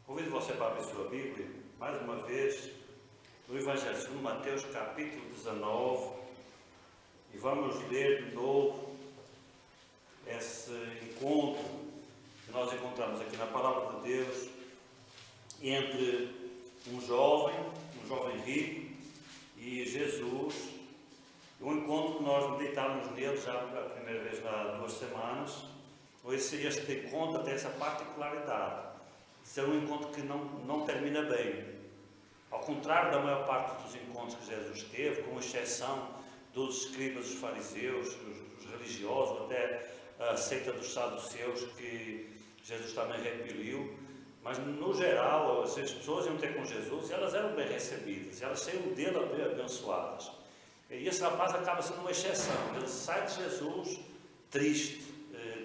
Convido você para abrir sua Bíblia, mais uma vez, no Evangelho segundo Mateus, capítulo 19, e vamos ler de novo esse encontro que nós encontramos aqui na Palavra de Deus entre um jovem rico e Jesus. Um encontro que nós meditámos nele já pela primeira vez há 2 semanas. Este encontro tem essa particularidade de ser um encontro que não termina bem. Ao contrário da maior parte dos encontros que Jesus teve, com exceção dos escribas, dos fariseus, os religiosos, até a seita dos saduceus, que Jesus também repeliu. Mas, no geral, as pessoas iam ter com Jesus e elas eram bem recebidas, elas saíram dele bem abençoadas. E esse rapaz acaba sendo uma exceção. Ele sai de Jesus triste,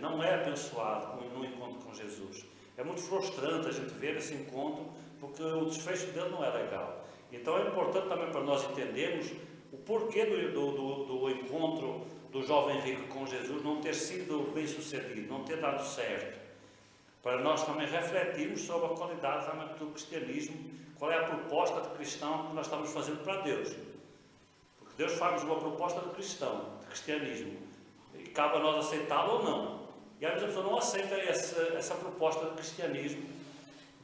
não é abençoado no encontro com Jesus. É muito frustrante a gente ver esse encontro, porque o desfecho dele não é legal. Então é importante também para nós entendermos o porquê do encontro do jovem rico com Jesus não ter sido bem sucedido, não ter dado certo. Para nós também refletirmos sobre a qualidade realmente do cristianismo, qual é a proposta de cristão que nós estamos fazendo para Deus. Porque Deus faz uma proposta de cristão, de cristianismo, e cabe a nós aceitá-la ou não. E às vezes a pessoa não aceita essa proposta de cristianismo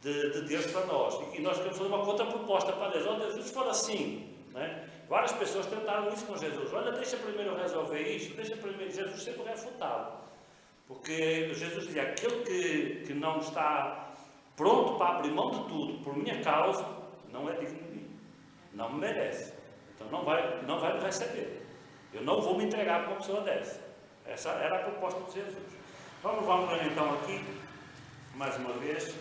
de Deus para nós. E nós queremos fazer uma contraproposta para Deus. Olha, Deus, se for assim, né? Várias pessoas tentaram isso com Jesus. Olha, deixa primeiro eu resolver isto, deixa primeiro. Jesus sempre refutava. Porque Jesus dizia, aquele que não está pronto para abrir mão de tudo por minha causa, não é digno de mim. Não me merece. Então não vai me receber. Eu não vou me entregar para uma pessoa dessa. Essa era a proposta de Jesus. Vamos ler então aqui, mais uma vez,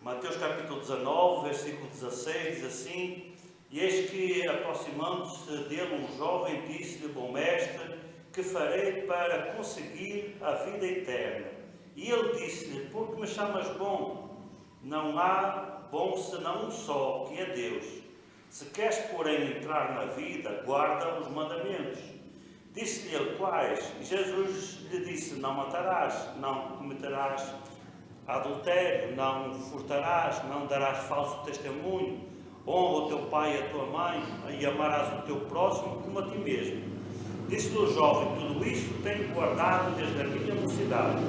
Mateus capítulo 19, versículo 16, diz assim: E eis que, aproximando-se dele um jovem, disse-lhe, bom mestre, que farei para conseguir a vida eterna? E ele disse-lhe, por que me chamas bom? Não há bom senão um só, que é Deus. Se queres, porém, entrar na vida, guarda os mandamentos. Disse-lhe ele, quais? E Jesus lhe disse, não matarás, não cometerás adultério, não furtarás, não darás falso testemunho, honra o teu pai e a tua mãe, e amarás o teu próximo como a ti mesmo. Disse-lhe o jovem, tudo isto tenho guardado desde a minha mocidade.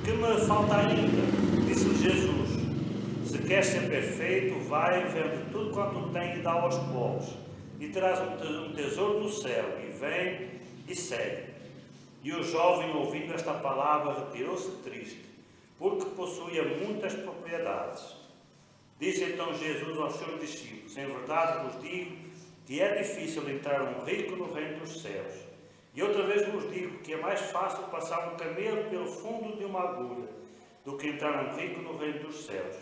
Que me falta ainda? Disse-lhe Jesus, se queres ser perfeito, vai, vende tudo quanto tem e dá aos pobres, e terás um tesouro no céu, e vem e segue. E o jovem, ouvindo esta palavra, retirou-se triste, porque possuía muitas propriedades. Disse então Jesus aos seus discípulos, em verdade vos digo que é difícil entrar um rico no reino dos céus. E outra vez vos digo que é mais fácil passar um camelo pelo fundo de uma agulha do que entrar um rico no reino dos céus.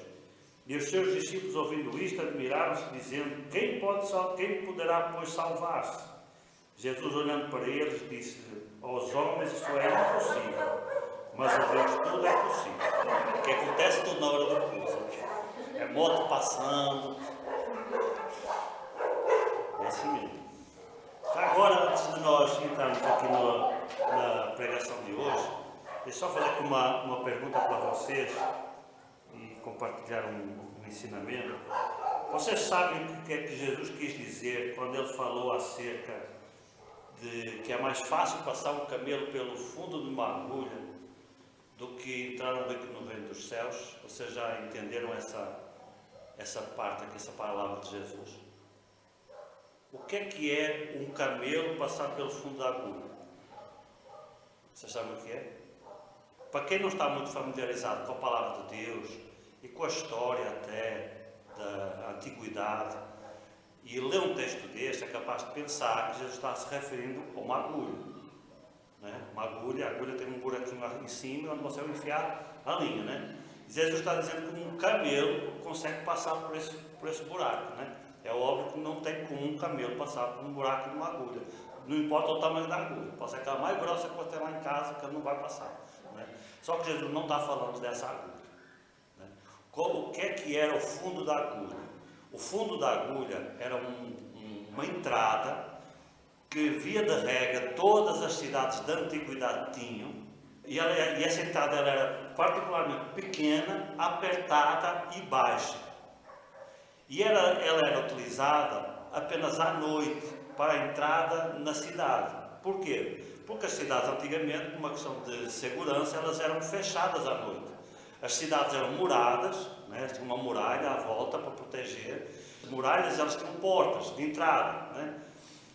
E os seus discípulos, ouvindo isto, admiraram-se, dizendo, quem poderá, pois, salvar-se? Jesus, olhando para eles, disse-lhe, aos homens isso é impossível, mas a Deus tudo é possível. O que acontece tudo na hora do curso. É moto passando. É assim mesmo. Agora, antes de nós entrarmos aqui na pregação de hoje, deixa eu só fazer aqui uma pergunta para vocês e compartilhar um ensinamento. Vocês sabem o que é que Jesus quis dizer quando ele falou acerca de que é mais fácil passar um camelo pelo fundo de uma agulha do que entrar um rico no reino dos céus? Vocês já entenderam essa parte aqui, essa palavra de Jesus? O que é um camelo passar pelo fundo da agulha? Vocês sabem o que é? Para quem não está muito familiarizado com a palavra de Deus e com a história até da antiguidade, e ler um texto deste é capaz de pensar que Jesus está se referindo a uma agulha. Né? Uma agulha, a agulha tem um buraquinho lá em cima onde você vai enfiar a linha. Né? E Jesus está dizendo que um camelo consegue passar por esse buraco. Né? É óbvio que não tem como um camelo passar por um buraco de uma agulha. Não importa o tamanho da agulha. Pode ser aquela mais grossa que você tem lá em casa, que ele não vai passar. Né? Só que Jesus não está falando dessa agulha. Né? O que era o fundo da agulha? O fundo da agulha era uma entrada que, via de regra, todas as cidades da antiguidade tinham, e essa entrada era particularmente pequena, apertada e baixa. E ela era utilizada apenas à noite para a entrada na cidade. Porquê? Porque as cidades antigamente, por uma questão de segurança, elas eram fechadas à noite. As cidades eram muradas, né? Tinha uma muralha à volta para proteger. As muralhas, elas tinham portas de entrada, né?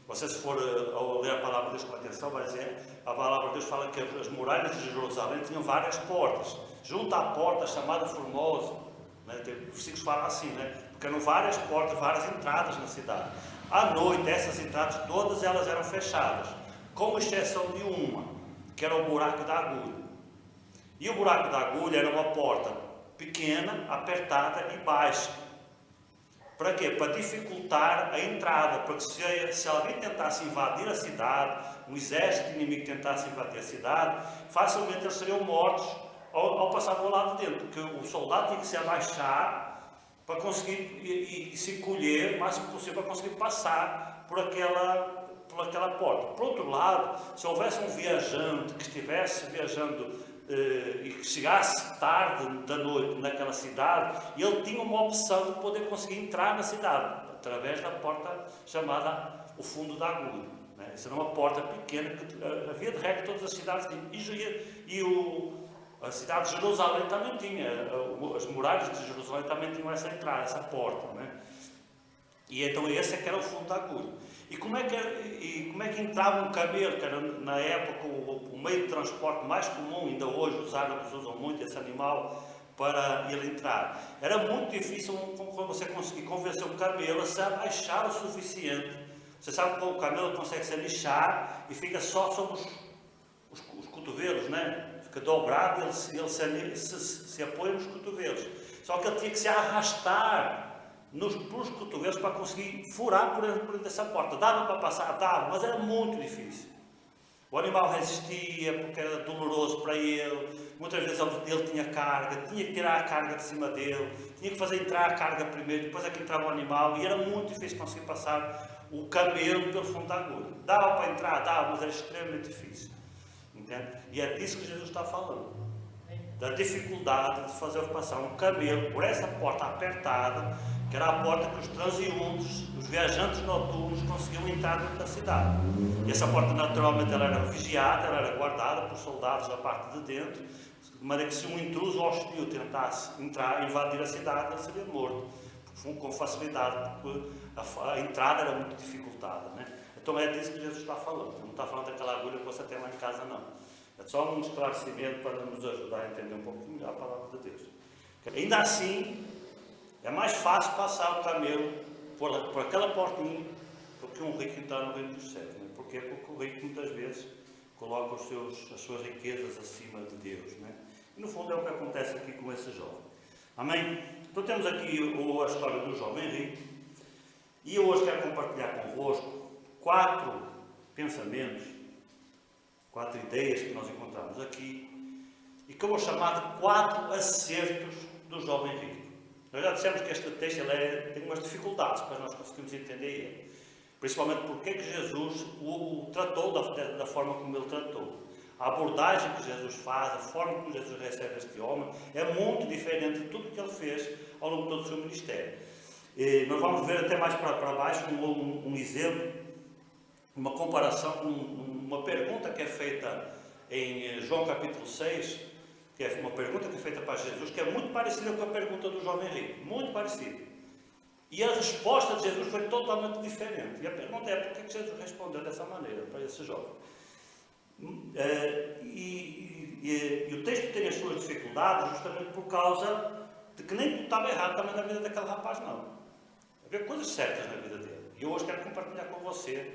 Você, se for ao ler a palavra de Deus com atenção, vai dizer, a palavra de Deus fala que as muralhas de Jerusalém tinham várias portas. Junto à porta chamada Formosa, né? Os versículos falam assim, né? Porque eram várias portas, várias entradas na cidade. À noite, essas entradas todas elas eram fechadas, com exceção de uma, que era o buraco da agulha. E o buraco da agulha era uma porta pequena, apertada e baixa. Para quê? Para dificultar a entrada, porque se alguém tentasse invadir a cidade, um exército inimigo tentasse invadir a cidade, facilmente eles seriam mortos ao passar do lado de dentro, porque o soldado tinha que se abaixar para conseguir e se colher o máximo possível para conseguir passar por aquela porta. Por outro lado, se houvesse um viajante que estivesse viajando e que chegasse tarde da noite naquela cidade, ele tinha uma opção de poder conseguir entrar na cidade, através da porta chamada o fundo da agulha. Né? Essa era uma porta pequena que havia de regra todas as cidades tinham. A cidade de Jerusalém também tinha, as muralhas de Jerusalém também tinham essa entrada, essa porta. Né? E então esse é que era o fundo da agulha. E como é que entrava um camelo, que era na época o meio de transporte mais comum, ainda hoje os árabes usam muito esse animal para ele entrar. Era muito difícil você conseguir convencer um camelo a se abaixar o suficiente. Você sabe que o camelo consegue se lixar e fica só sobre os cotovelos, né? Fica dobrado e ele se apoia nos cotovelos. Só que ele tinha que se arrastar pelos cotovelos para conseguir furar por dentro dessa porta. Dava para passar? Dava, mas era muito difícil. O animal resistia porque era doloroso para ele. Muitas vezes ele tinha carga, tinha que tirar a carga de cima dele, tinha que fazer entrar a carga primeiro, depois é que entrava o animal, e era muito difícil conseguir passar o camelo pelo fundo da agulha. Dava para entrar? Dava, mas era extremamente difícil. Entende? E é disso que Jesus está falando. Da dificuldade de fazer passar um camelo por essa porta apertada, que era a porta que os transeuntes, os viajantes noturnos, conseguiam entrar dentro da cidade. E essa porta, naturalmente, ela era vigiada, ela era guardada por soldados da parte de dentro, de maneira que se um intruso hostil tentasse entrar, invadir a cidade, ele seria morto, com facilidade, porque a entrada era muito dificultada. Né? Então é disso que Jesus está falando. Ele não está falando daquela agulha que você tem lá em casa, não. É só um esclarecimento para nos ajudar a entender um pouco melhor a palavra de Deus. Ainda assim, é mais fácil passar o camelo por aquela portinha do que um rico entrar no reino dos céus. Né? Porquê? Porque o rico muitas vezes coloca as suas riquezas acima de Deus. Né? E no fundo é o que acontece aqui com esse jovem. Amém? Então temos aqui a história do jovem rico. E eu hoje quero compartilhar convosco 4 pensamentos, 4 ideias que nós encontramos aqui e que eu vou chamar de 4 acertos do jovem rico. Nós já dissemos que este texto tem umas dificuldades para nós conseguirmos entender ele. Principalmente porque é que Jesus o tratou da forma como ele tratou. A abordagem que Jesus faz, a forma como Jesus recebe este homem, é muito diferente de tudo o que ele fez ao longo de todo o seu ministério. E nós vamos ver até mais para baixo um exemplo, uma comparação com uma pergunta que é feita em João capítulo 6, que é uma pergunta que é feita para Jesus, que é muito parecida com a pergunta do jovem rico, muito parecida. E a resposta de Jesus foi totalmente diferente. E a pergunta é, por que Jesus respondeu dessa maneira para esse jovem? E o texto tem as suas dificuldades justamente por causa de que nem tudo estava errado também na vida daquele rapaz, não. Havia coisas certas na vida dele. E eu hoje quero compartilhar com você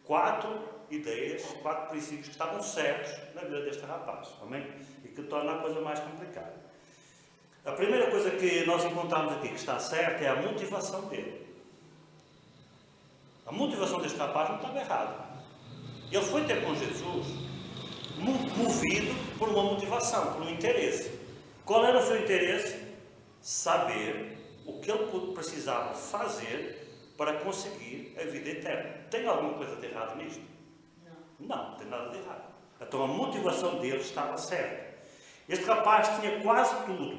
4 ideias, 4 princípios que estavam certos na vida deste rapaz, amém? E que torna a coisa mais complicada. A primeira coisa que nós encontramos aqui que está certa é a motivação dele. A motivação deste rapaz não estava errada. Ele foi ter com Jesus movido por uma motivação, por um interesse. Qual era o seu interesse? Saber o que ele precisava fazer para conseguir a vida eterna. Tem alguma coisa de errado nisto? Não, não tem nada de errado. Então a motivação dele estava certa. Este rapaz tinha quase tudo,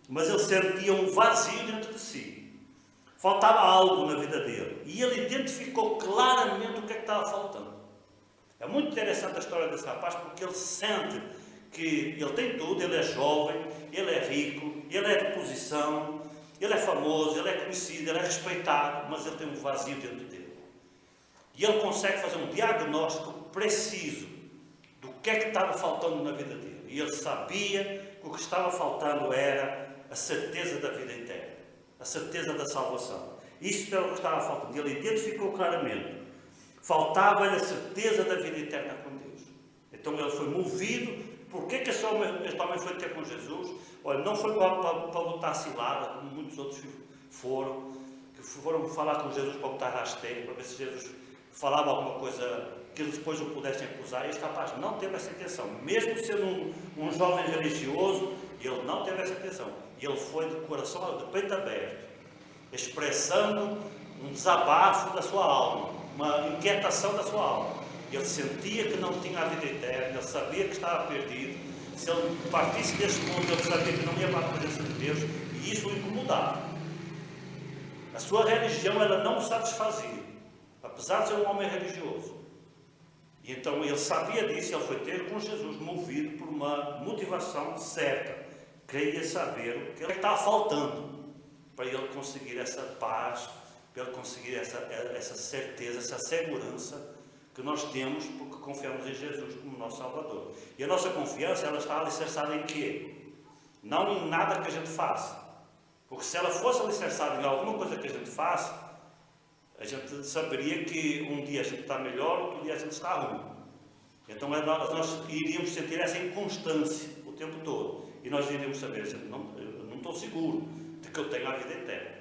mas ele sentia um vazio dentro de si. Faltava algo na vida dele. E ele identificou claramente o que é que estava faltando. É muito interessante a história desse rapaz, porque ele sente que ele tem tudo, ele é jovem, ele é rico, ele é de posição, ele é famoso, ele é conhecido, ele é respeitado, mas ele tem um vazio dentro dele. E ele consegue fazer um diagnóstico preciso do que é que estava faltando na vida dele. E ele sabia que o que estava faltando era a certeza da vida eterna, a certeza da salvação. Isso era o que estava faltando. Ele identificou claramente. Faltava-lhe a certeza da vida eterna com Deus. Então ele foi movido. Porquê que este homem foi ter com Jesus? Olha, não foi para lutar cilada, como muitos outros foram, que foram falar com Jesus para botar rasteiro, para ver se Jesus falava alguma coisa que eles depois o pudessem acusar. Este rapaz não teve essa intenção. Mesmo sendo um jovem religioso, ele não teve essa intenção. Ele foi de coração, de peito aberto, expressando um desabafo da sua alma, uma inquietação da sua alma. Ele sentia que não tinha a vida eterna, ele sabia que estava perdido. Se ele partisse deste mundo, ele sabia que não ia para a presença de Deus, e isso o incomodava. A sua religião ela não o satisfazia, apesar de ser um homem religioso. E então ele sabia disso, e ele foi ter com Jesus, movido por uma motivação certa. Queria saber o que estava faltando para ele conseguir essa paz, para ele conseguir essa certeza, essa segurança que nós temos porque confiamos em Jesus como nosso Salvador. E a nossa confiança, ela está alicerçada em quê? Não em nada que a gente faça. Porque se ela fosse alicerçada em alguma coisa que a gente faça, a gente saberia que um dia a gente está melhor, outro dia a gente está ruim. Então nós iríamos sentir essa inconstância o tempo todo. E nós iríamos saber, eu não estou seguro de que eu tenho a vida eterna.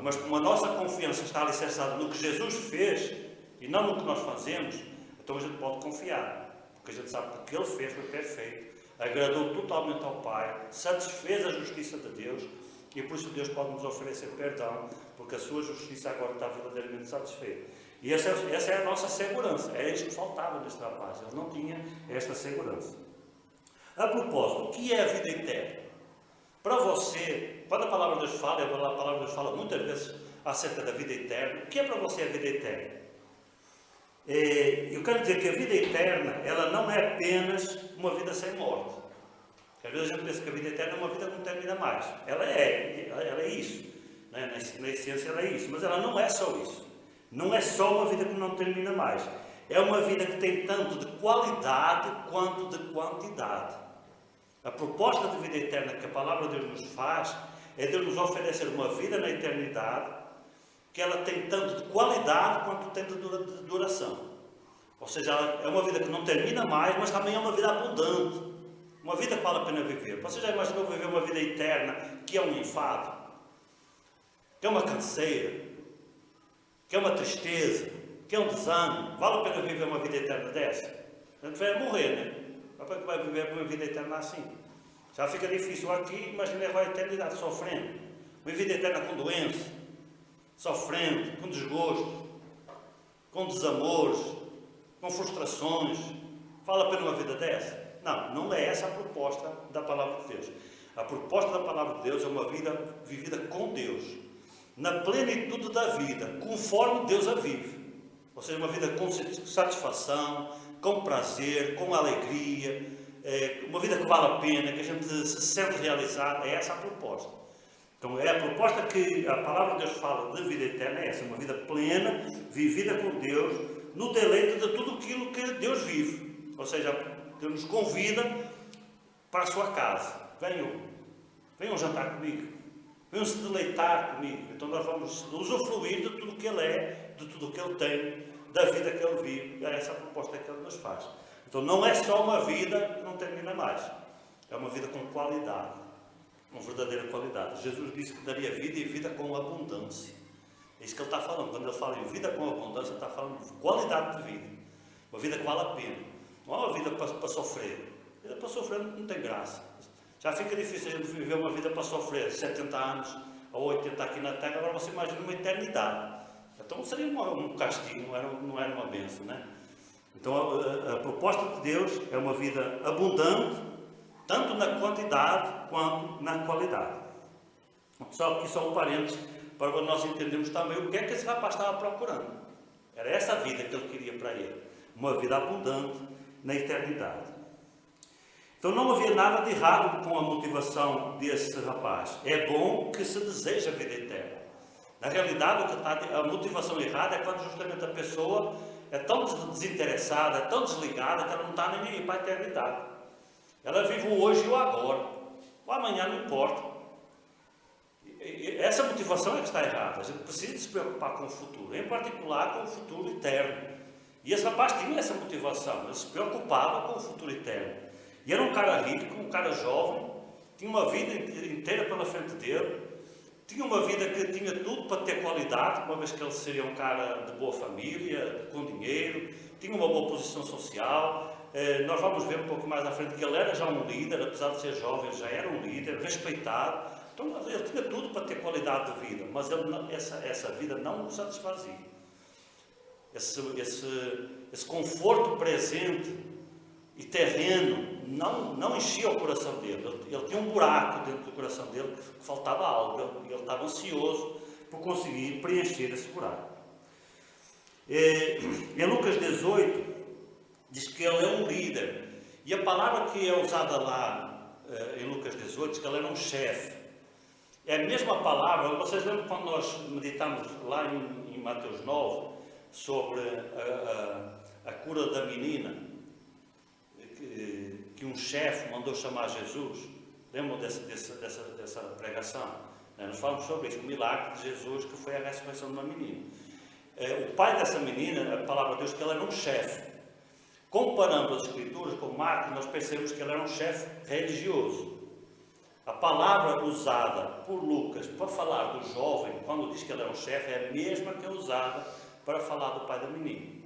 Mas como a nossa confiança está alicerçada no que Jesus fez, e não no que nós fazemos, então a gente pode confiar, porque a gente sabe que o que Ele fez foi perfeito, agradou totalmente ao Pai, satisfez a justiça de Deus, e por isso Deus pode nos oferecer perdão, porque a sua justiça agora está verdadeiramente satisfeita. E essa é a nossa segurança, é isto que faltava neste rapaz, ele não tinha esta segurança. A propósito, o que é a vida eterna? Para você, quando a palavra de Deus fala, e a palavra de Deus fala muitas vezes acerca da vida eterna, o que é para você a vida eterna? Eu quero dizer que a vida eterna, ela não é apenas uma vida sem morte. Às vezes a gente pensa que a vida eterna é uma vida que não termina mais. Ela é isso. Né? Na essência ela é isso. Mas ela não é só isso. Não é só uma vida que não termina mais. É uma vida que tem tanto de qualidade quanto de quantidade. A proposta de vida eterna que a palavra de Deus nos faz é Deus nos oferecer uma vida na eternidade que ela tem tanto de qualidade quanto tem de duração. Ou seja, ela é uma vida que não termina mais, mas também é uma vida abundante. Uma vida que vale a pena viver. Você já imaginou viver uma vida eterna que é um enfado? Que é uma canseira? Que é uma tristeza? Que é um desânimo? Vale a pena viver uma vida eterna dessa? A gente vai morrer, né? Para que vai viver uma vida eterna assim? Já fica difícil aqui, imagina levar a eternidade sofrendo. Uma vida eterna com doença, sofrendo, com desgosto, com desamores, com frustrações. Vale a pena uma vida dessa? Não, não é essa a proposta da palavra de Deus. A proposta da palavra de Deus é uma vida vivida com Deus, na plenitude da vida, conforme Deus a vive. Ou seja, uma vida com satisfação, com prazer, com alegria, uma vida que vale a pena, que a gente se sente realizado. É essa a proposta. Então é a proposta que a palavra de Deus fala de vida eterna, é essa, uma vida plena, vivida com Deus, no deleite de tudo aquilo que Deus vive. Ou seja, Deus nos convida para a sua casa. Venham jantar comigo. Venham se deleitar comigo. Então nós vamos usufruir de tudo o que Ele é, de tudo o que Ele tem, da vida que Ele vive. É essa a proposta que Ele nos faz. Então não é só uma vida que não termina mais. É uma vida com qualidade. Com verdadeira qualidade. Jesus disse que daria vida e vida com abundância. É isso que Ele está falando. Quando Ele fala em vida com abundância, Ele está falando de qualidade de vida. Uma vida que vale a pena. Não é uma vida para sofrer. A vida para sofrer não tem graça. Já fica difícil a gente viver uma vida para sofrer 70 anos ou 80 aqui na Terra. Agora você imagina uma eternidade. Então seria um castigo, não era uma bênção, né? Então a proposta de Deus é uma vida abundante, tanto na quantidade quanto na qualidade. Só que só um parênteses para nós entendermos também o que é que esse rapaz estava procurando. Era essa vida que ele queria para ele, uma vida abundante na eternidade. Então não havia nada de errado com a motivação desse rapaz. É bom que se deseja a vida eterna. Na realidade, a motivação errada é quando justamente a pessoa é tão desinteressada, é tão desligada, que ela não está nem aí para a eternidade. Ela vive o hoje e o agora. O amanhã não importa. Essa motivação é que está errada. A gente precisa se preocupar com o futuro, em particular com o futuro eterno. E esse rapaz tinha essa motivação, ele se preocupava com o futuro eterno. E era um cara rico, um cara jovem, tinha uma vida inteira pela frente dele, tinha uma vida que tinha tudo para ter qualidade, uma vez que ele seria um cara de boa família, com dinheiro, tinha uma boa posição social. Nós vamos ver um pouco mais à frente que ele era já um líder, apesar de ser jovem, já era um líder, respeitado. Então ele tinha tudo para ter qualidade de vida, mas essa vida não o satisfazia. Esse conforto presente e terreno não enchia o coração dele. Ele tinha um buraco dentro do coração dele que faltava algo. Ele estava ansioso por conseguir preencher esse buraco. Em Lucas 18 diz que ele é um líder. E a palavra que é usada lá em Lucas 18 diz que ele era um chefe. É a mesma palavra. Vocês lembram quando nós meditamos lá em Mateus 9 sobre a cura da menina, que um chefe mandou chamar Jesus? Lembram dessa pregação? Nós falamos sobre isso, o milagre de Jesus, que foi a ressurreição de uma menina. O pai dessa menina, a palavra de Deus, que ele era um chefe. Comparando as Escrituras com Marcos, nós percebemos que ele era um chefe religioso. A palavra usada por Lucas para falar do jovem, quando diz que ele era um chefe, é a mesma que é usada para falar do pai da menina.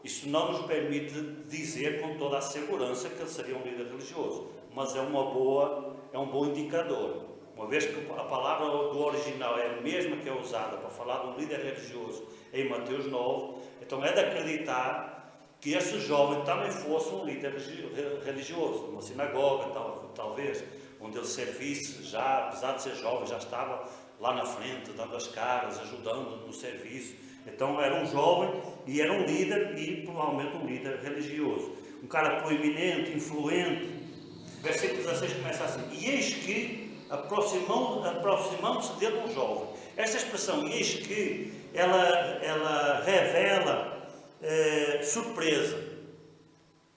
Isso não nos permite dizer com toda a segurança que ele seria um líder religioso, mas é um bom indicador. Uma vez que a palavra do original é a mesma que é usada para falar de um líder religioso em Mateus 9, então é de acreditar que esse jovem também fosse um líder religioso, numa sinagoga, talvez, onde ele servisse, já, apesar de ser jovem, já estava lá na frente, dando as caras, ajudando no serviço. Então era um jovem e era um líder, e provavelmente um líder religioso. Um cara proeminente, influente. Versículo 16 começa assim: e eis que, aproximando-se dele um jovem. Esta expressão, e eis que, ela revela surpresa.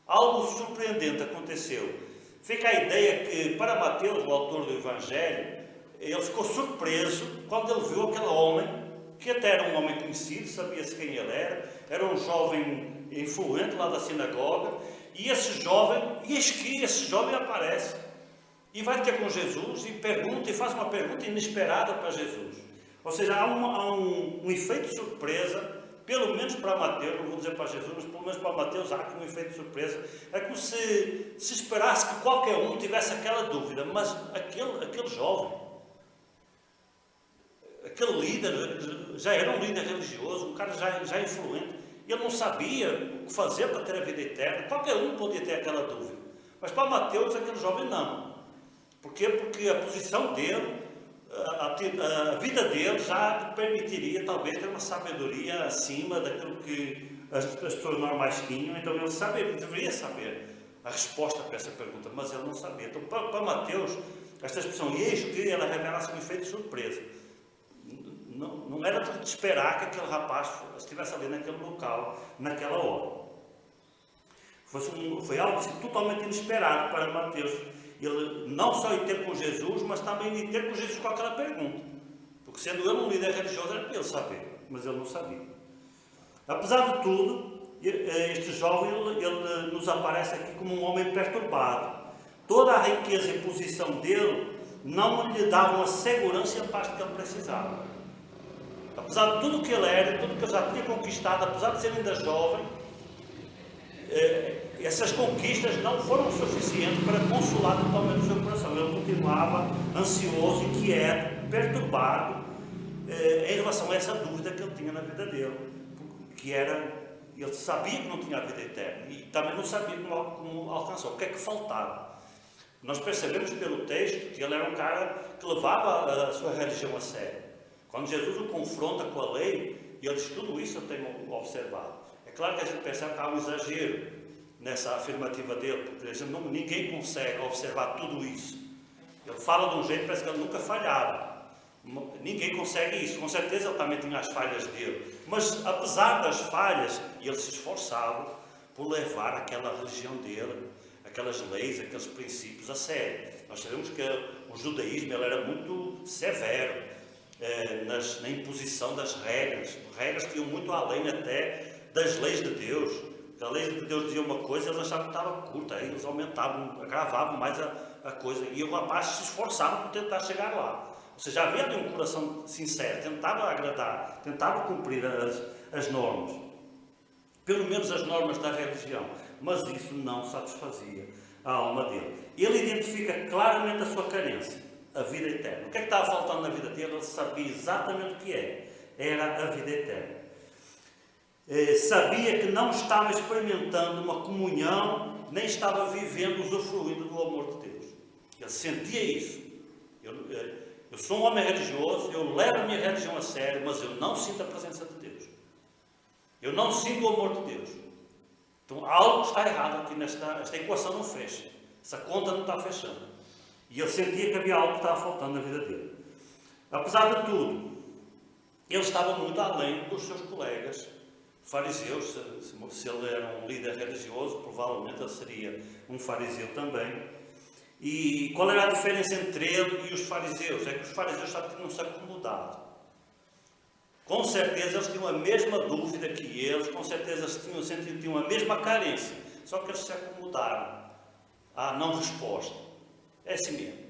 Algo surpreendente aconteceu. Fica a ideia que, para Mateus, o autor do Evangelho, ele ficou surpreso quando ele viu aquele homem, que até era um homem conhecido, sabia-se quem ele era um jovem influente lá da sinagoga, e esse jovem aparece e vai ter com Jesus e faz uma pergunta inesperada para Jesus. Ou seja, há um efeito de surpresa. Pelo menos para Mateus, não vou dizer para Jesus, mas pelo menos para Mateus há aqui um efeito de surpresa. É como se esperasse que qualquer um tivesse aquela dúvida, mas aquele jovem, aquele líder, já era um líder religioso, um cara já influente, ele não sabia o que fazer para ter a vida eterna. Qualquer um podia ter aquela dúvida, mas para Mateus aquele jovem não. Porquê? Porque a posição dele, a vida dele já permitiria talvez ter uma sabedoria acima daquilo que as pessoas normais tinham. Então ele deveria saber a resposta para essa pergunta, mas ele não sabia. Então para Mateus, esta expressão, e eis que, ela revela-se um efeito de surpresa. Não era de esperar que aquele rapaz estivesse ali naquele local, naquela hora. Foi algo assim, totalmente inesperado para Mateus. Ele não só ir ter com Jesus, mas também ir ter com Jesus com aquela pergunta. Porque sendo ele um líder religioso, era para ele saber, mas ele não sabia. Apesar de tudo, este jovem ele nos aparece aqui como um homem perturbado. Toda a riqueza e posição dele não lhe davam a segurança e a paz que ele precisava. Apesar de tudo que ele era, tudo que ele já tinha conquistado, apesar de ser ainda jovem, essas conquistas não foram suficientes para consolar totalmente o seu coração. Ele continuava ansioso, inquieto, perturbado em relação a essa dúvida que ele tinha na vida dele, que era, ele sabia que não tinha a vida eterna e também não sabia como alcançar, o que é que faltava. Nós percebemos pelo texto que ele era um cara que levava a sua religião a sério. Quando Jesus o confronta com a lei, ele diz: tudo isso eu tenho observado. É claro que a gente percebe que há um exagero nessa afirmativa dele, porque ninguém consegue observar tudo isso. Ele fala de um jeito, parece que ele nunca falhava. Ninguém consegue isso. Com certeza ele também tinha as falhas dele. Mas apesar das falhas, ele se esforçava por levar aquela religião dele, aquelas leis, aqueles princípios a sério. Nós sabemos que o judaísmo ele era muito severo na imposição das regras que iam muito além até das leis de Deus. A lei de Deus dizia uma coisa, eles achavam que estava curta, aí eles aumentavam, agravavam mais a coisa, e o rapaz se esforçava por tentar chegar lá. Ou seja, havia ali um coração sincero, tentava agradar, tentava cumprir as normas, pelo menos as normas da religião, mas isso não satisfazia a alma dele. Ele identifica claramente a sua carência, a vida eterna. O que é que estava faltando na vida dele? Ele sabia exatamente o que era a vida eterna. Sabia que não estava experimentando uma comunhão, nem estava vivendo, usufruindo do amor de Deus. Ele sentia isso. Eu sou um homem religioso, eu levo a minha religião a sério, mas eu não sinto a presença de Deus. Eu não sinto o amor de Deus. Então algo está errado aqui esta equação não fecha. Essa conta não está fechando. E ele sentia que havia algo que estava faltando na vida dele. Apesar de tudo, ele estava muito além dos seus colegas fariseus. Se ele era um líder religioso, provavelmente ele seria um fariseu também. E qual era a diferença entre ele e os fariseus? É que os fariseus já tinham-se acomodado. Com certeza eles tinham a mesma dúvida que eles, com certeza eles tinham a mesma carência, só que eles se acomodaram à não resposta. É assim mesmo,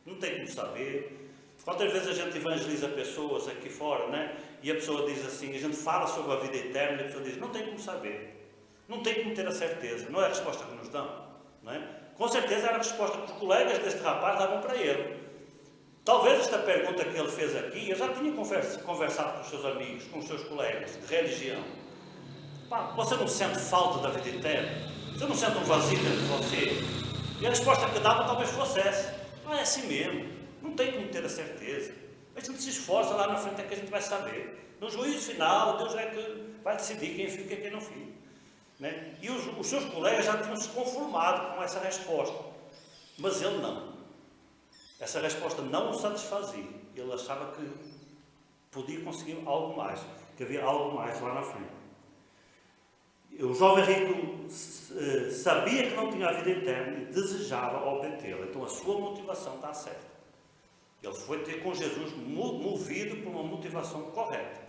não tem como saber. Quantas vezes a gente evangeliza pessoas aqui fora, né? E a pessoa diz assim, a gente fala sobre a vida eterna e a pessoa diz: não tem como saber, não tem como ter a certeza. Não é a resposta que nos dão, não é? Com certeza era a resposta que os colegas deste rapaz davam para ele. Talvez esta pergunta que ele fez aqui, eu já tinha conversado com os seus amigos, com os seus colegas de religião. Pá, você não sente falta da vida eterna? Você não sente um vazio dentro de você? E a resposta que dava talvez fosse essa: é assim mesmo, não tem como ter a certeza. A gente se esforça, lá na frente é que a gente vai saber. No juízo final, Deus é que vai decidir quem fica e quem não fica. Né? E os seus colegas já tinham se conformado com essa resposta, mas ele não. Essa resposta não o satisfazia. Ele achava que podia conseguir algo mais, que havia algo mais lá na frente. O jovem rico sabia que não tinha a vida eterna e desejava obtê-la. Então a sua motivação está certa. Ele foi ter com Jesus movido por uma motivação correta.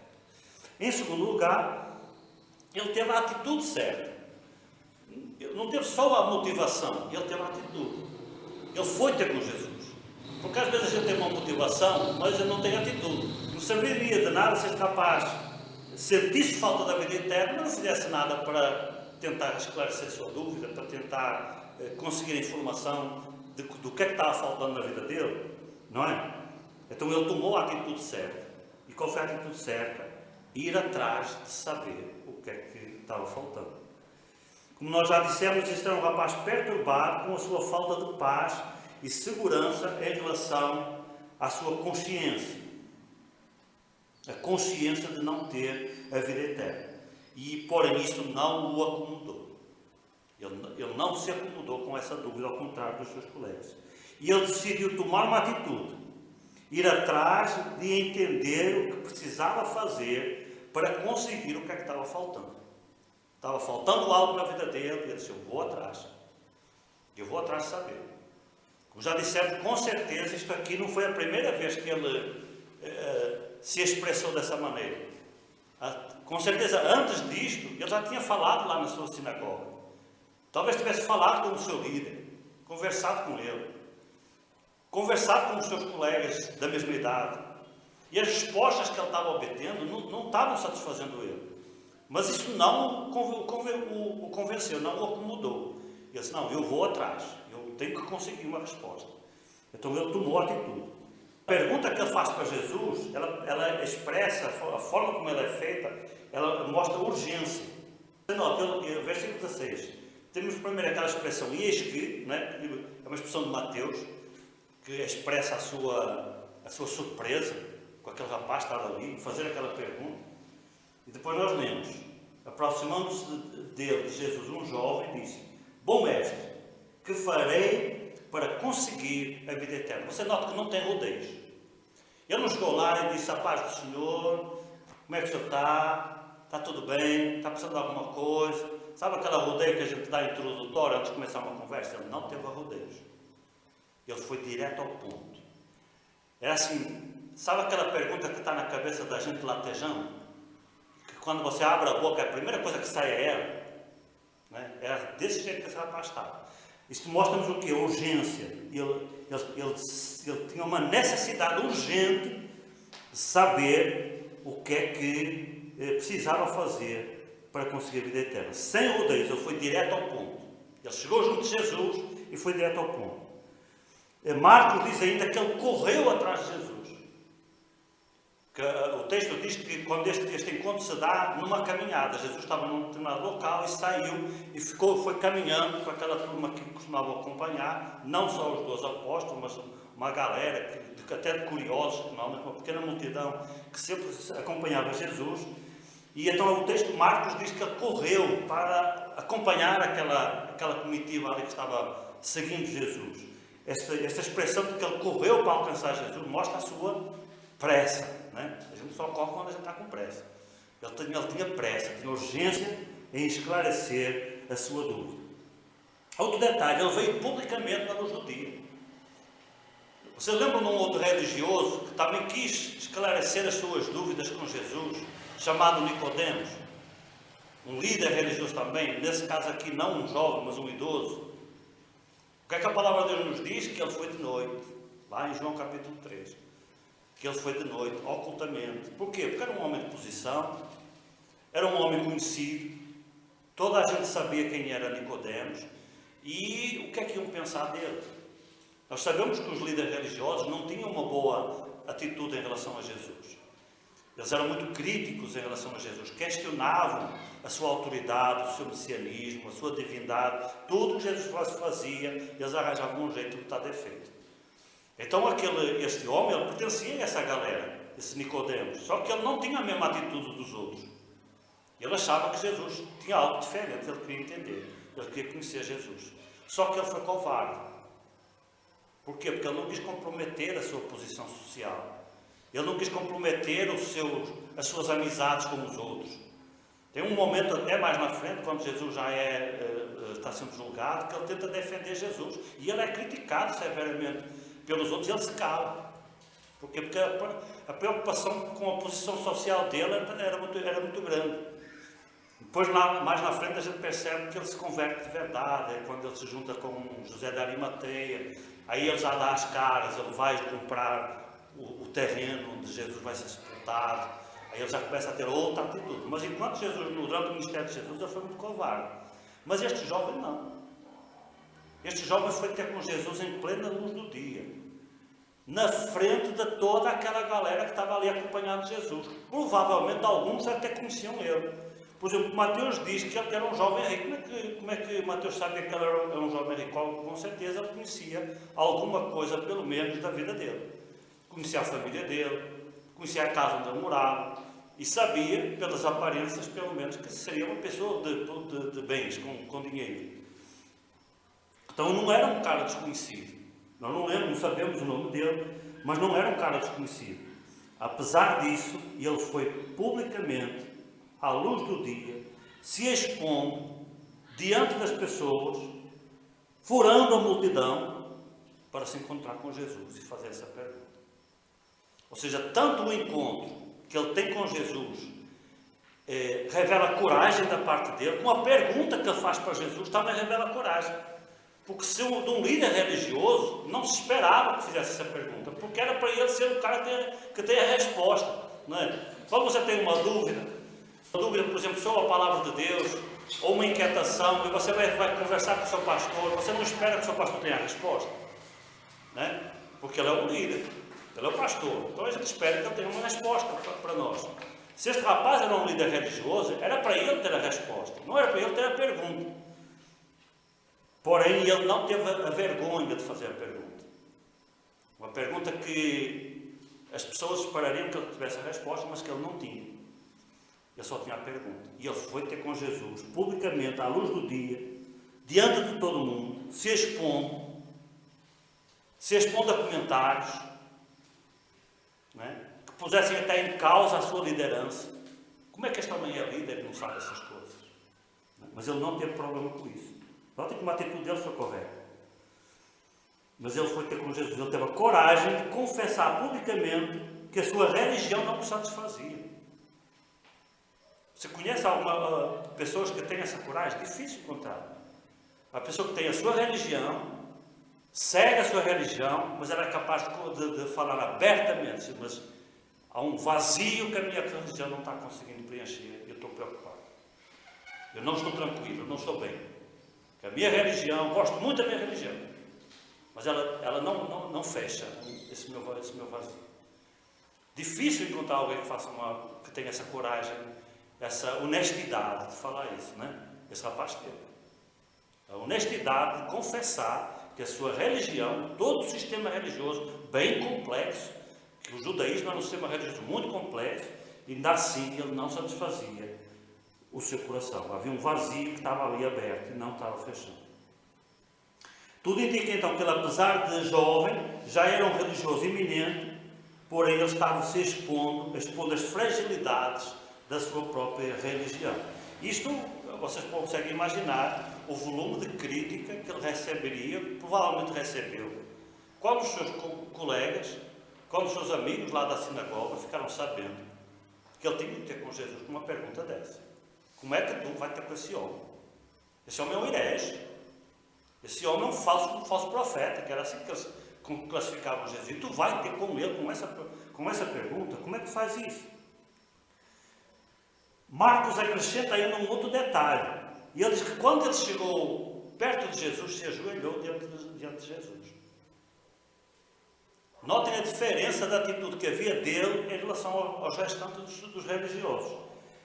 Em segundo lugar, ele teve a atitude certa. Ele não teve só a motivação, ele teve a atitude. Ele foi ter com Jesus. Porque às vezes a gente tem uma motivação, mas ele não tem atitude. Não serviria de nada ser capaz de sentir falta da vida eterna, mas não fizesse nada para tentar esclarecer a sua dúvida, para tentar conseguir informação do que é que estava faltando na vida dele. Não é? Então ele tomou a atitude certa. E qual foi a atitude certa? Ir atrás de saber o que é que estava faltando. Como nós já dissemos, este era um rapaz perturbado com a sua falta de paz e segurança em relação à sua consciência. A consciência de não ter a vida eterna. E, porém, isso não o acomodou. Ele não se acomodou com essa dúvida, ao contrário dos seus colegas. E ele decidiu tomar uma atitude. Ir atrás de entender o que precisava fazer para conseguir o que é que estava faltando. Estava faltando algo na vida dele, e ele disse: eu vou atrás. Eu vou atrás de saber. Como já dissemos, com certeza isto aqui não foi a primeira vez que ele se expressou dessa maneira. Com certeza, antes disto, ele já tinha falado lá na sua sinagoga. Talvez tivesse falado com o seu líder, conversado com ele, conversado com os seus colegas da mesma idade. E as respostas que ele estava obtendo não estavam satisfazendo ele. Mas isso não o convenceu, não o acomodou. Ele disse: não, eu vou atrás, eu tenho que conseguir uma resposta. Então ele tomou a atitude. A pergunta que ele faz para Jesus, ela expressa, a forma como ela é feita, ela mostra urgência. Você nota, versículo 16: Temos primeiro aquela expressão, e eis que, né? É uma expressão de Mateus, que expressa a sua surpresa com aquele rapaz estar ali, fazer aquela pergunta. E depois nós lemos, aproximando-se dele, de Jesus, um jovem, disse: bom mestre, que farei para conseguir a vida eterna? Você nota que não tem rodeios. Ele não chegou lá e disse: a paz do Senhor, como é que o senhor está? Está tudo bem? Está precisando de alguma coisa? Sabe aquela rodeio que a gente dá introdutória antes de começar uma conversa? Ele não teve rodeios. Ele foi direto ao ponto. Era assim, sabe aquela pergunta que está na cabeça da gente latejando? Que quando você abre a boca, a primeira coisa que sai é ela. Né? Era desse jeito que esse rapaz estava. Isto mostra-nos o quê? A urgência. Ele tinha uma necessidade urgente de saber o que é que precisava fazer para conseguir a vida eterna. Sem rodeios, ele foi direto ao ponto. Ele chegou junto de Jesus e foi direto ao ponto. Marcos diz ainda que ele correu atrás de Jesus. O texto diz que quando este encontro se dá numa caminhada, Jesus estava num determinado local e saiu e foi caminhando com aquela turma que costumava acompanhar, não só os 12 apóstolos, mas uma galera, até de curiosos, uma pequena multidão que sempre acompanhava Jesus. E então o texto de Marcos diz que ele correu para acompanhar aquela comitiva ali que estava seguindo Jesus. Esta expressão de que ele correu para alcançar Jesus mostra a sua pressa. Né? A gente só corre quando a gente está com pressa. Ele tinha pressa, tinha urgência em esclarecer a sua dúvida. Outro detalhe, ele veio publicamente na luz do dia. Você lembra de um outro religioso que também quis esclarecer as suas dúvidas com Jesus, chamado Nicodemos? Um líder religioso também, nesse caso aqui não um jovem, mas um idoso. O que é que a palavra de Deus nos diz? Que ele foi de noite, lá em João capítulo 3. Que ele foi de noite, ocultamente. Porquê? Porque era um homem de posição, era um homem conhecido, toda a gente sabia quem era Nicodemos, e o que é que iam pensar dele? Nós sabemos que os líderes religiosos não tinham uma boa atitude em relação a Jesus. Eles eram muito críticos em relação a Jesus, questionavam a sua autoridade, o seu messianismo, a sua divindade, tudo que Jesus fazia, eles arranjavam um jeito de botar defeito. Então este homem, ele pertencia a essa galera, esse Nicodemos, só que ele não tinha a mesma atitude dos outros. Ele achava que Jesus tinha algo diferente, ele queria entender, ele queria conhecer Jesus. Só que ele foi covarde. Porquê? Porque ele não quis comprometer a sua posição social. Ele não quis comprometer as suas amizades com os outros. Tem um momento até mais na frente, quando Jesus já está sendo julgado, que ele tenta defender Jesus. E ele é criticado severamente pelos outros e ele se cala. Porquê? Porque a preocupação com a posição social dele era muito grande. Depois, mais na frente, a gente percebe que ele se converte de verdade, quando ele se junta com José de Arimateia. Aí ele já dá as caras, ele vai comprar o terreno onde Jesus vai ser sepultado. Aí ele já começa a ter outra atitude. Mas enquanto durante o ministério de Jesus, ele foi muito covarde. Mas este jovem não. Este jovem foi ter com Jesus em plena luz do dia, na frente de toda aquela galera que estava ali acompanhando Jesus. Provavelmente alguns até conheciam ele. Por exemplo, Mateus diz que ele era um jovem rico. Como é que Mateus sabia que ele era um jovem rico? Com certeza ele conhecia alguma coisa, pelo menos, da vida dele. Conhecia a família dele, conhecia a casa onde ele morava e sabia, pelas aparências, pelo menos, que seria uma pessoa de bens, com dinheiro. Então não era um cara desconhecido. Nós não sabemos o nome dele, mas não era um cara desconhecido. Apesar disso, ele foi publicamente, à luz do dia, se expondo diante das pessoas, furando a multidão, para se encontrar com Jesus e fazer essa pergunta. Ou seja, tanto o encontro que ele tem com Jesus revela coragem da parte dele, como a pergunta que ele faz para Jesus também revela coragem. Porque se de um líder religioso não se esperava que fizesse essa pergunta, porque era para ele ser o cara que tem a resposta. Não é? Quando você tem uma dúvida, por exemplo, sobre a palavra de Deus, ou uma inquietação, e você vai conversar com o seu pastor, você não espera que o seu pastor tenha a resposta. Não é? Porque ele é o líder, ele é o pastor. Então a gente espera que ele tenha uma resposta para nós. Se este rapaz era um líder religioso, era para ele ter a resposta, não era para ele ter a pergunta. Porém, ele não teve a vergonha de fazer a pergunta. Uma pergunta que as pessoas esperariam que ele tivesse a resposta, mas que ele não tinha. Ele só tinha a pergunta. E ele foi ter com Jesus, publicamente, à luz do dia, diante de todo mundo, se expondo a comentários, não é? Que pusessem até em causa a sua liderança. Como é que este homem é líder e não sabe essas coisas? Mas ele não teve problema com isso. Notem que uma atitude dele foi correta. Mas ele foi ter com Jesus. Ele teve a coragem de confessar publicamente que a sua religião não o satisfazia. Você conhece alguma pessoas que têm essa coragem? Difícil encontrar. A pessoa que tem a sua religião, segue a sua religião, mas ela é capaz de falar abertamente, mas há um vazio que a minha religião não está conseguindo preencher. Eu estou preocupado. Eu não estou tranquilo, eu não estou bem. A minha religião, gosto muito da minha religião, mas ela não fecha esse meu vazio. Difícil encontrar alguém que tenha essa coragem, essa honestidade de falar isso, né? Esse rapaz teve. A honestidade de confessar que a sua religião, todo o sistema religioso, bem complexo, que o judaísmo era um sistema religioso muito complexo, e ainda assim ele não satisfazia o seu coração. Havia um vazio que estava ali aberto e não estava fechando. Tudo indica então que ele, apesar de jovem, já era um religioso eminente, porém ele estava se expondo as fragilidades da sua própria religião. Isto, vocês conseguem imaginar o volume de crítica que ele receberia, provavelmente recebeu, quando os seus colegas, quando os seus amigos lá da sinagoga ficaram sabendo que ele tinha que ter com Jesus uma pergunta dessa. Como é que tu vai ter com esse homem? Esse homem é um herege. Esse homem é um falso profeta, que era assim que eles classificavam Jesus. E tu vai ter com ele com essa pergunta? Como é que tu faz isso? Marcos acrescenta aí num outro detalhe. E ele diz que quando ele chegou perto de Jesus, se ajoelhou diante de Jesus. Notem a diferença da atitude que havia dele em relação aos restantes dos religiosos.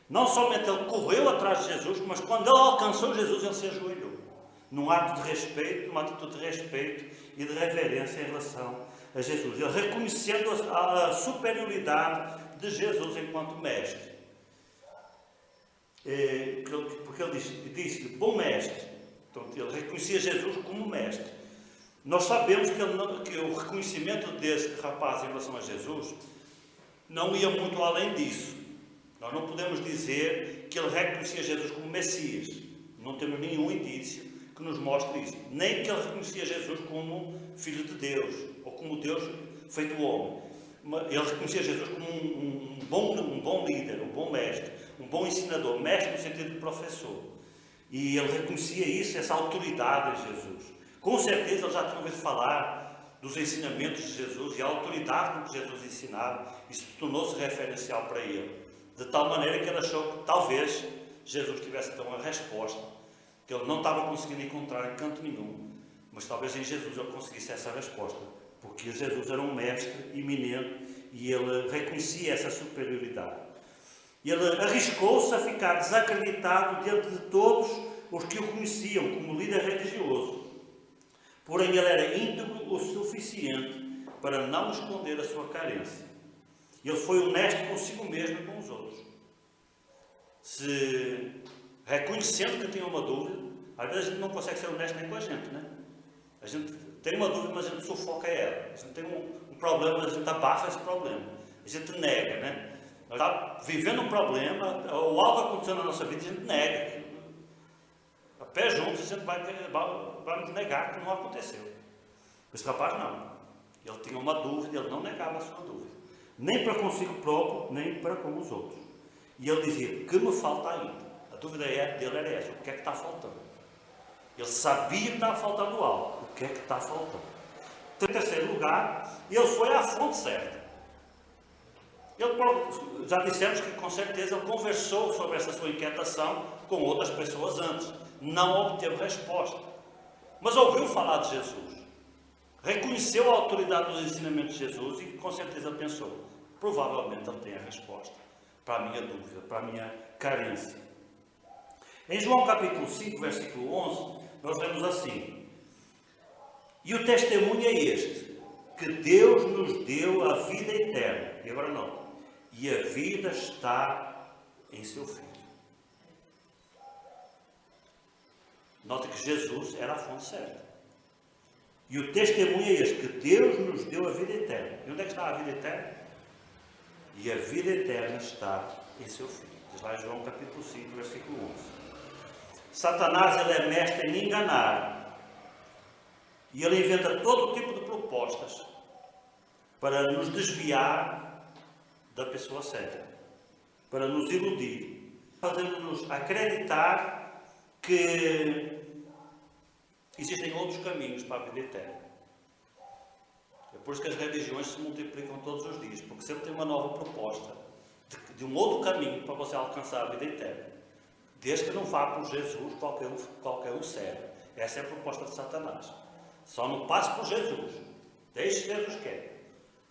Não somente ele correu atrás de Jesus, mas quando ele alcançou Jesus, ele se ajoelhou. Num ato de respeito, numa atitude de respeito e de reverência em relação a Jesus. Ele reconhecendo a superioridade de Jesus enquanto mestre. Porque ele disse-lhe, bom mestre. Então, ele reconhecia Jesus como mestre. Nós sabemos que o reconhecimento deste rapaz em relação a Jesus não ia muito além disso. Nós não podemos dizer que ele reconhecia Jesus como Messias. Não temos nenhum indício que nos mostre isso. Nem que ele reconhecia Jesus como Filho de Deus, ou como Deus feito homem. Ele reconhecia Jesus como um bom líder, um bom mestre, um bom ensinador, mestre no sentido de professor. E ele reconhecia isso, essa autoridade em Jesus. Com certeza ele já tinha ouvido falar dos ensinamentos de Jesus e a autoridade com que Jesus ensinava. Isso tornou-se referencial para ele. De tal maneira que ele achou que talvez Jesus tivesse então a resposta que ele não estava conseguindo encontrar em canto nenhum. Mas talvez em Jesus ele conseguisse essa resposta. Porque Jesus era um mestre eminente e ele reconhecia essa superioridade. Ele arriscou-se a ficar desacreditado diante de todos os que o conheciam como líder religioso. Porém, ele era íntegro o suficiente para não esconder a sua carência. Ele foi honesto consigo mesmo e com os outros. Se reconhecendo que tinha uma dúvida, às vezes a gente não consegue ser honesto nem com a gente, né? A gente tem uma dúvida, mas a gente sufoca ela. A gente tem um problema, mas a gente abafa esse problema. A gente nega, né? Nós estamos vivendo um problema, ou algo acontecendo na nossa vida, a gente nega. A pé juntos, a gente vai nos negar que não aconteceu. Esse rapaz não. Ele tinha uma dúvida, ele não negava a sua dúvida. Nem para consigo próprio, nem para com os outros. E ele dizia, que me falta ainda? A dúvida dele era essa, o que é que está faltando? Ele sabia que estava faltando algo. O que é que está faltando? Em terceiro lugar, ele foi à fonte certa. Já dissemos que com certeza ele conversou sobre essa sua inquietação com outras pessoas antes. Não obteve resposta. Mas ouviu falar de Jesus. Reconheceu a autoridade dos ensinamentos de Jesus e com certeza pensou, provavelmente ele tem a resposta para a minha dúvida, para a minha carência. Em João capítulo 5, versículo 11, nós lemos assim: e o testemunho é este, que Deus nos deu a vida eterna. E agora não. E a vida está em seu Filho. Note que Jesus era a fonte certa. E o testemunho é este, que Deus nos deu a vida eterna. E onde é que está a vida eterna? E a vida eterna está em seu Filho. Diz lá em João capítulo 5, versículo 11. Satanás, ele é mestre em enganar. E ele inventa todo tipo de propostas para nos desviar da pessoa certa, para nos iludir, fazendo-nos acreditar que existem outros caminhos para a vida eterna. É por isso que as religiões se multiplicam todos os dias, porque sempre tem uma nova proposta de um outro caminho para você alcançar a vida eterna. Desde que não vá por Jesus, qualquer um serve. Essa é a proposta de Satanás. Só não passe por Jesus. Deixe que Jesus quer.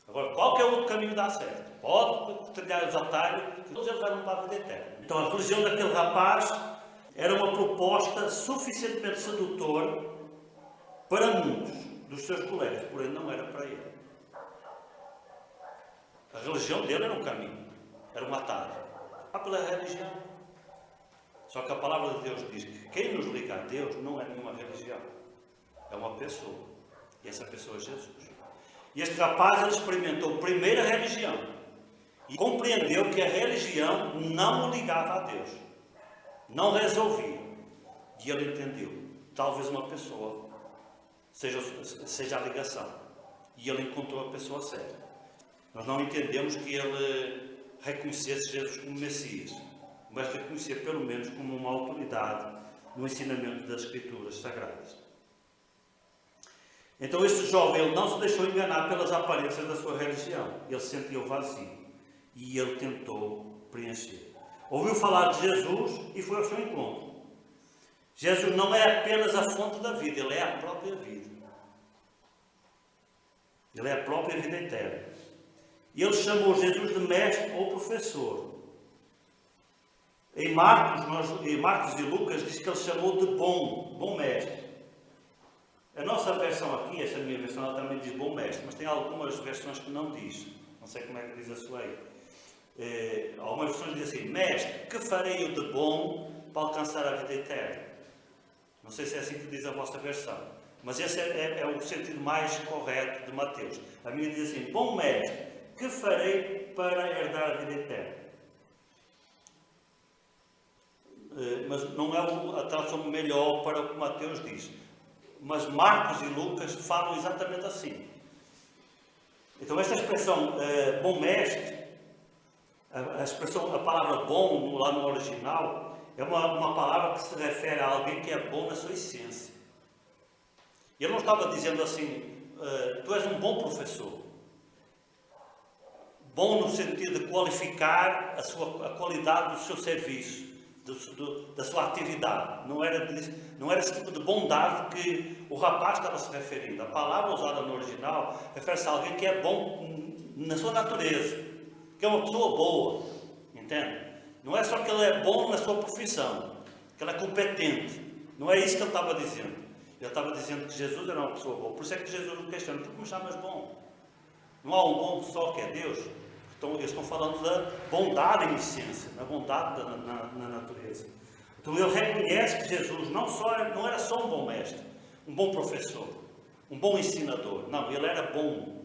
Agora, qualquer outro caminho dá certo. Pode trilhar os atalhos, que todos eles levam para a vida eterna. Então, a religião daquele rapaz era uma proposta suficientemente sedutora para muitos dos seus colegas, porém não era para ele. A religião dele era um caminho, era um atalho. Pela religião. Só que a palavra de Deus diz que quem nos liga a Deus não é nenhuma religião. É uma pessoa. E essa pessoa é Jesus. E este rapaz, ele experimentou primeiro a religião. E compreendeu que a religião não o ligava a Deus. Não resolvia. E ele entendeu. Talvez uma pessoa seja a ligação. E ele encontrou a pessoa certa. Nós não entendemos que ele reconhecesse Jesus como Messias, mas reconhecia pelo menos como uma autoridade no ensinamento das Escrituras Sagradas. Então este jovem, ele não se deixou enganar pelas aparências da sua religião. Ele sentiu vazio e ele tentou preencher. Ouviu falar de Jesus e foi ao seu encontro. Jesus não é apenas a fonte da vida, ele é a própria vida. Ele é a própria vida eterna. E ele chamou Jesus de mestre ou professor. Em Marcos e Lucas diz que ele chamou de bom mestre. A nossa versão aqui, esta minha versão, ela também diz bom mestre, mas tem algumas versões que não diz. Não sei como é que diz a sua aí. Algumas versões dizem assim: mestre, que farei eu de bom para alcançar a vida eterna? Não sei se é assim que diz a vossa versão, mas esse é o sentido mais correto de Mateus. A minha diz assim: bom mestre, que farei para herdar a vida eterna? Mas não é a tradução melhor para o que Mateus diz. Mas Marcos e Lucas falam exatamente assim. Então esta expressão bom mestre, a palavra bom lá no original, é uma palavra que se refere a alguém que é bom na sua essência. Ele não estava dizendo assim, tu és um bom professor. Bom no sentido de qualificar a qualidade do seu serviço, da sua atividade. Não era esse tipo de bondade que o rapaz estava se referindo. A palavra usada no original refere-se a alguém que é bom na sua natureza, que é uma pessoa boa, entende? Não é só que ele é bom na sua profissão, que ele é competente. Não é isso que ele estava dizendo. Ele estava dizendo que Jesus era uma pessoa boa. Por isso é que Jesus o questiona: tu me chamas bom? Não há um bom só que é Deus? Então, eles estão falando da bondade em essência, da bondade na natureza. Então, ele reconhece que Jesus não era só um bom mestre, um bom professor, um bom ensinador. Não, ele era bom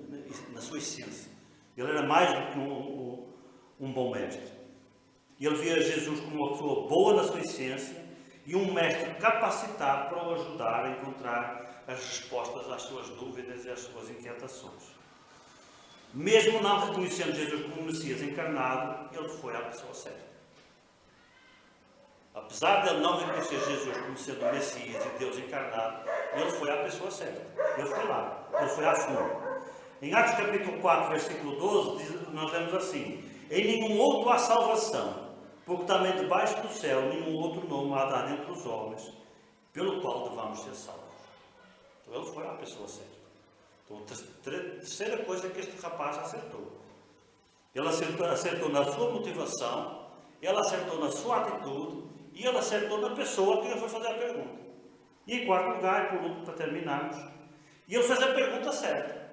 na sua essência. Ele era mais do que um bom mestre. Ele via Jesus como uma pessoa boa na sua essência e um mestre capacitado para o ajudar a encontrar as respostas às suas dúvidas e às suas inquietações. Mesmo não reconhecendo Jesus como Messias encarnado, ele foi à pessoa certa. Apesar de ele não reconhecer Jesus como sendo o Messias e Deus encarnado, ele foi à pessoa certa. Ele foi lá, ele foi à fundo. Em Atos capítulo 4, versículo 12, nós lemos assim: em nenhum outro há salvação, porque também debaixo do céu nenhum outro nome há dado entre os homens, pelo qual devamos ser salvos. Então ele foi à pessoa certa. Então, a terceira coisa que este rapaz acertou. Ele acertou na sua motivação, ele acertou na sua atitude E ele acertou na pessoa que ele foi fazer a pergunta. E em quarto lugar, por último, para terminarmos, e ele fez a pergunta certa.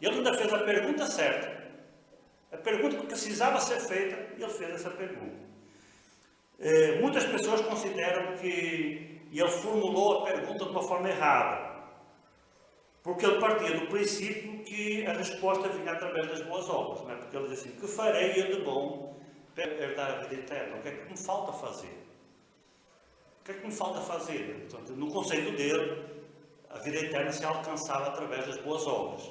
Ele ainda fez a pergunta certa. A pergunta que precisava ser feita, e ele fez essa pergunta. Muitas pessoas consideram que ele formulou a pergunta de uma forma errada. Porque ele partia do princípio que a resposta vinha através das boas obras. Não é? Porque ele diz assim, que farei eu de bom para herdar a vida eterna? O que é que me falta fazer? O que é que me falta fazer? Portanto, no conceito dele, a vida eterna se alcançava através das boas obras.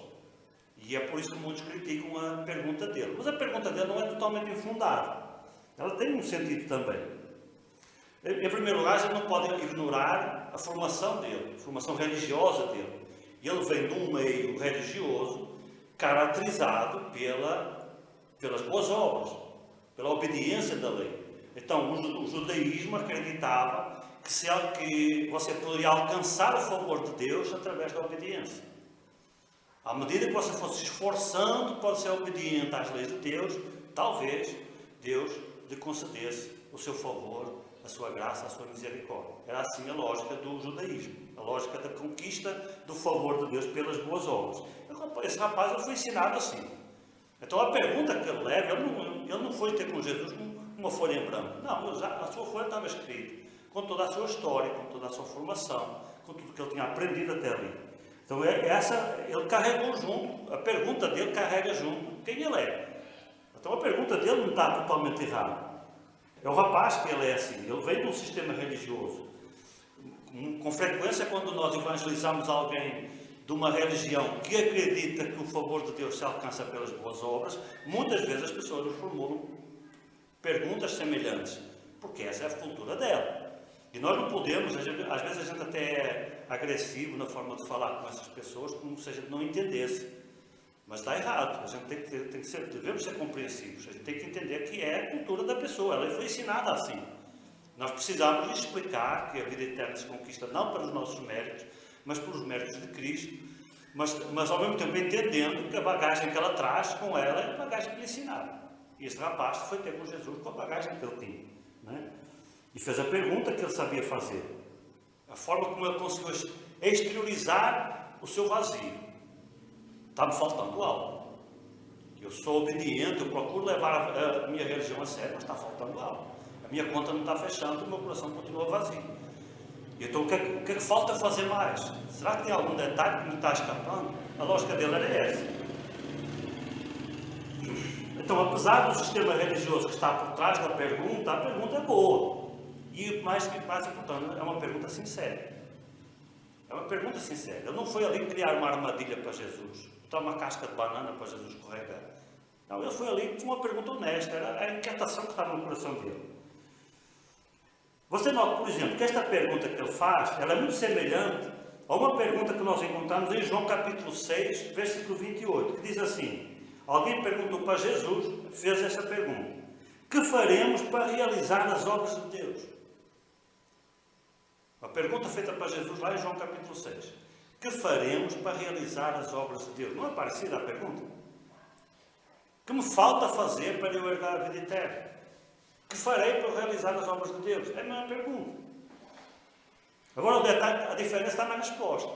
E é por isso que muitos criticam a pergunta dele. Mas a pergunta dele não é totalmente infundada. Ela tem um sentido também. Em primeiro lugar, a gente não pode ignorar a formação dele, a formação religiosa dele. Ele vem de um meio religioso caracterizado pelas boas obras, pela obediência da lei. Então, o judaísmo acreditava que você poderia alcançar o favor de Deus através da obediência. À medida que você fosse se esforçando para ser obediente às leis de Deus, talvez Deus lhe concedesse o seu favor, a sua graça, a sua misericórdia. Era assim a lógica do judaísmo, a lógica da conquista do favor de Deus pelas boas obras. Esse rapaz ele foi ensinado assim. Então a pergunta que ele leva, ele não foi ter com Jesus com uma folha em branco. Não, a sua folha estava escrita, com toda a sua história, com toda a sua formação, com tudo que ele tinha aprendido até ali. Então ele carregou junto, a pergunta dele carrega junto quem ele é. Então a pergunta dele não está totalmente errada. É o rapaz que ele é assim, ele vem de um sistema religioso. Com frequência, quando nós evangelizamos alguém de uma religião que acredita que o favor de Deus se alcança pelas boas obras, muitas vezes as pessoas nos formulam perguntas semelhantes, porque essa é a cultura dela. E nós não podemos, às vezes a gente até é agressivo na forma de falar com essas pessoas, como se a gente não entendesse. Mas está errado, a gente devemos ser compreensivos, a gente tem que entender que é a cultura da pessoa, ela foi ensinada assim. Nós precisamos lhe explicar que a vida eterna se conquista não pelos nossos méritos, mas pelos méritos de Cristo, mas ao mesmo tempo entendendo que a bagagem que ela traz com ela é a bagagem que lhe ensinaram. E este rapaz foi ter com Jesus com a bagagem que ele tinha. Não é? E fez a pergunta que ele sabia fazer. A forma como ele conseguiu exteriorizar o seu vazio. Está-me faltando algo. Eu sou obediente, eu procuro levar a minha religião a sério, mas está faltando algo. A minha conta não está fechando, o meu coração continua vazio. Então o que é que falta fazer mais? Será que tem algum detalhe que me está escapando? A lógica dele era essa. Então, apesar do sistema religioso que está por trás da pergunta, a pergunta é boa. E o mais importante, é uma pergunta sincera. É uma pergunta sincera. Ele não foi ali criar uma armadilha para Jesus, botar uma casca de banana para Jesus escorregar. Não, ele foi ali com uma pergunta honesta, era a inquietação que estava no coração dele. Você nota, por exemplo, que esta pergunta que ele faz, ela é muito semelhante a uma pergunta que nós encontramos em João capítulo 6, versículo 28, que diz assim: alguém perguntou para Jesus, fez esta pergunta: que faremos para realizar as obras de Deus? Uma pergunta feita para Jesus lá em João capítulo 6. Que faremos para realizar as obras de Deus? Não é parecida a pergunta? Que me falta fazer para eu herdar a vida eterna? Que farei para realizar as obras de Deus? É a mesma pergunta. Agora o detalhe, a diferença está na resposta.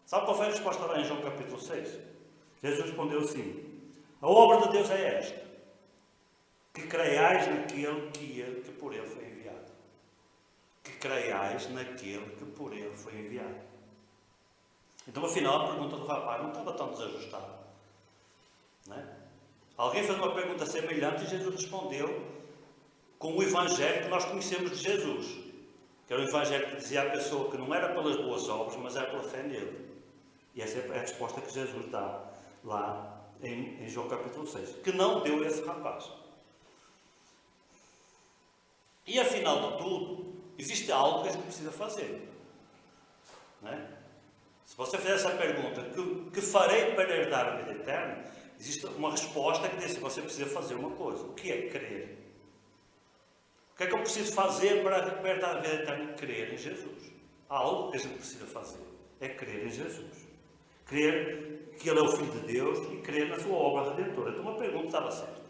Sabe qual foi a resposta lá em João capítulo 6? Jesus respondeu assim: a obra de Deus é esta, que creiais naquele que por ele foi enviado. Que creiais naquele que por ele foi enviado. Então, afinal, a pergunta do rapaz não estava tão desajustada. Não é? Alguém fez uma pergunta semelhante e Jesus respondeu com o evangelho que nós conhecemos de Jesus. Que era o evangelho que dizia à pessoa que não era pelas boas obras, mas era pela fé nele. E essa é a resposta que Jesus dá lá em João capítulo 6. Que não deu a esse rapaz. E afinal de tudo, existe algo que a gente precisa fazer. Não é? Se você fizer essa pergunta, que farei para herdar a vida eterna? Existe uma resposta que diz que você precisa fazer uma coisa. O que é crer? O que é que eu preciso fazer para herdar a vida eterna? Crer em Jesus. Há algo que a gente precisa fazer. É crer em Jesus. Crer que Ele é o Filho de Deus e crer na sua obra redentora. Então a pergunta estava certa.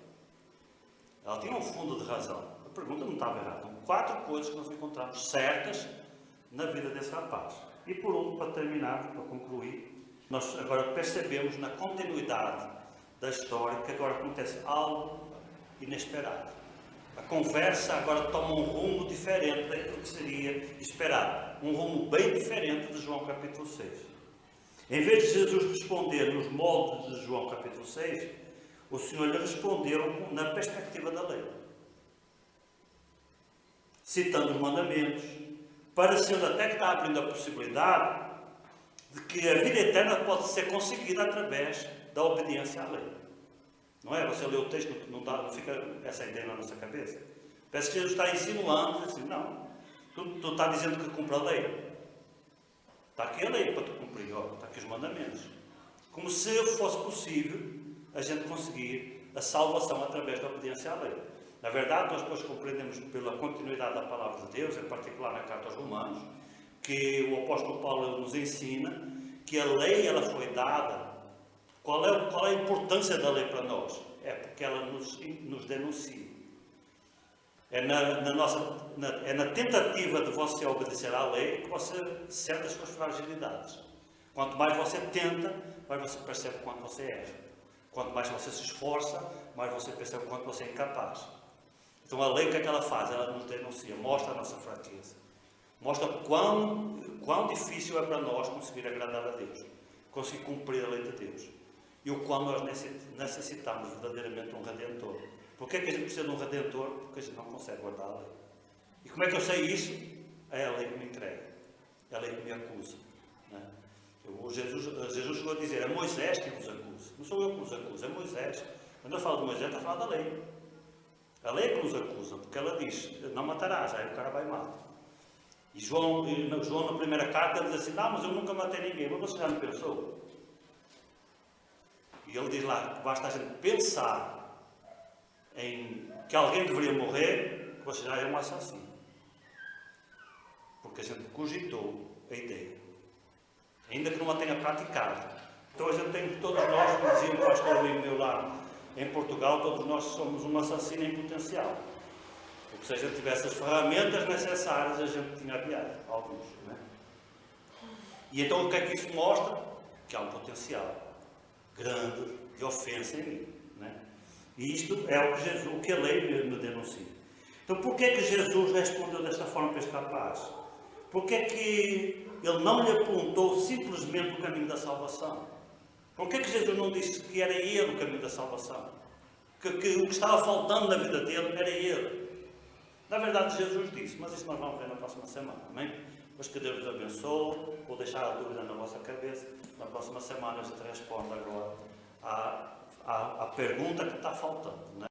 Ela tinha um fundo de razão. A pergunta não estava errada. São 4 coisas que nós encontramos certas na vida desse rapaz. E por último, para terminar, para concluir, nós agora percebemos na continuidade da história que agora acontece algo inesperado. A conversa agora toma um rumo diferente daquilo que seria esperado. Um rumo bem diferente de João capítulo 6. Em vez de Jesus responder nos moldes de João capítulo 6, o Senhor lhe respondeu na perspectiva da lei. Citando os mandamentos, parecendo até que está abrindo a possibilidade de que a vida eterna pode ser conseguida através da obediência à lei. Não é? Você lê o texto, não fica essa ideia na nossa cabeça. Parece que Jesus está insinuando, assim, não, tu está dizendo que cumpre a lei. Está aqui a lei para tu cumprir, ó, está aqui os mandamentos. Como se fosse possível a gente conseguir a salvação através da obediência à lei. Na verdade, nós depois compreendemos pela continuidade da palavra de Deus, em particular na carta aos Romanos, que o apóstolo Paulo nos ensina que a lei ela foi dada. Qual é a importância da lei para nós? É porque ela nos denuncia. É na tentativa de você obedecer à lei que você sente as suas fragilidades. Quanto mais você tenta, mais você percebe quanto você erra. Quanto mais você se esforça, mais você percebe quanto você é incapaz. Então a lei, o que é que ela faz? Ela nos denuncia, mostra a nossa fraqueza. Mostra quão difícil é para nós conseguir agradar a Deus. Conseguir cumprir a lei de Deus. E o qual nós necessitamos verdadeiramente de um Redentor. Porquê é que a gente precisa de um Redentor? Porque a gente não consegue guardar a lei. E como é que eu sei isso? É a lei que me entrega. É a lei que me acusa. Não é? Jesus chegou a dizer, é Moisés que vos acusa. Não sou eu que vos acuso, é Moisés. Quando eu falo de Moisés, está a falar da lei. A lei é que nos acusa, porque ela diz, não matarás, aí o cara vai e mata. E João na primeira carta, diz assim, não, mas eu nunca matei ninguém, mas você já me pensou? E ele diz lá, que basta a gente pensar em que alguém deveria morrer, que você já é um assassino. Porque a gente cogitou a ideia, ainda que não a tenha praticado. Então a gente tem, todos nós, como dizia o pastor amigo meu lá em Portugal, todos nós somos um assassino em potencial. Porque se a gente tivesse as ferramentas necessárias, a gente tinha adiado alguns. Não é? E então o que é que isso mostra? Que há um potencial grande de ofensa em mim. Não é? E isto é o que a lei me denuncia. Então porquê é que Jesus respondeu desta forma para este rapaz? Porquê é que ele não lhe apontou simplesmente o caminho da salvação? Porquê é que Jesus não disse que era ele o caminho da salvação? Que o que estava faltando na vida dele era ele. Na verdade, Jesus disse, mas isso nós vamos ver na próxima semana, amém? Mas que Deus vos abençoe, vou deixar a dúvida na vossa cabeça. Na próxima semana a gente responde agora à pergunta que está faltando, não é?